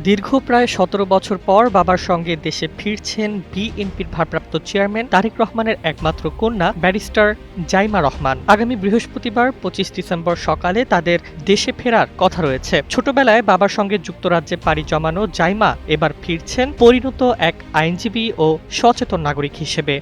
দীর্ঘ প্রায় ১৭ বছর পর বাবার সঙ্গে দেশে ফিরছেন বিএনপির ভারপ্রাপ্ত চেয়ারম্যান তারেক রহমানের একমাত্র কন্যা ব্যারিস্টার জাইমা রহমান। আগামী বৃহস্পতিবার ২৫ ডিসেম্বর সকালে তাদের দেশে ফেরার কথা রয়েছে। ছোটবেলায় বাবার সঙ্গে যুক্তরাজ্যে পাড়ি জমানো জাইমা এবার ফিরছেন পরিণত এক আইনজীবী ও সচেতন নাগরিক হিসেবে।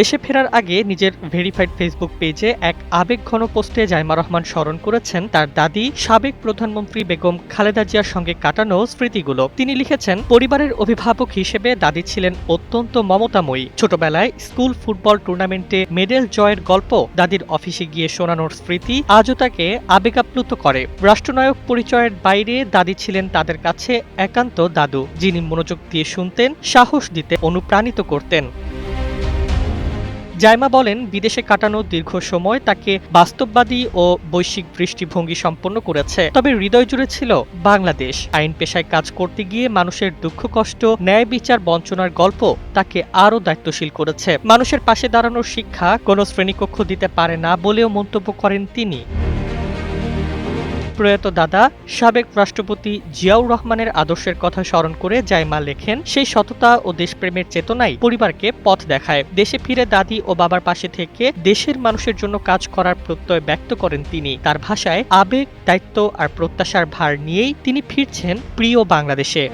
দেশে ফেরার আগে নিজের ভেরিফাইড ফেসবুক পেজে এক আবেগঘন পোস্টে জাইমা রহমান স্মরণ করেছেন তার দাদি সাবেক প্রধানমন্ত্রী বেগম খালেদা জিয়ার সঙ্গে কাটানো স্মৃতিগুলো। তিনি লিখেছেন, পরিবারের অভিভাবক হিসেবে দাদি ছিলেন অত্যন্ত মমতাময়ী। ছোটবেলায় স্কুল ফুটবল টুর্নামেন্টে মেডেল জয়ের গল্প দাদির অফিসে গিয়ে শোনানোর স্মৃতি আজও তাকে আবেগাপ্লুত করে। রাষ্ট্রনায়ক পরিচয়ের বাইরে দাদি ছিলেন তাদের কাছে একান্ত দাদু, যিনি মনোযোগ দিয়ে শুনতেন, সাহস দিতে অনুপ্রাণিত করতেন। জাইমা বলেন, বিদেশে কাটানো দীর্ঘ সময় তাকে বাস্তববাদী ও বৈশ্বিক দৃষ্টিভঙ্গি সম্পন্ন করেছে। তবে হৃদয় জুড়ে ছিল বাংলাদেশ। আইন পেশায় কাজ করতে গিয়ে মানুষের দুঃখ কষ্ট, ন্যায় বিচার বঞ্চনার গল্প তাকে আরও দায়িত্বশীল করেছে। মানুষের পাশে দাঁড়ানোর শিক্ষা কোনো শ্রেণীকক্ষ দিতে পারে না বলেও মন্তব্য করেন তিনি। প্রয়াত দাদা সাবেক রাষ্ট্রপতি জিয়াউর রহমানের আদর্শের কথা স্মরণ করে জাইমা লেখেন, সেই সততা ও দেশপ্রেমের চেতনাই পরিবারকে পথ দেখায়। দেশে ফিরে দাদি ও বাবার পাশে থেকে দেশের মানুষের জন্য কাজ করার প্রত্যয় ব্যক্ত করেন তিনি। তার ভাষায়, আবেগ, দায়িত্ব আর প্রত্যাশার ভার নিয়েই তিনি ফিরছেন প্রিয় বাংলাদেশে।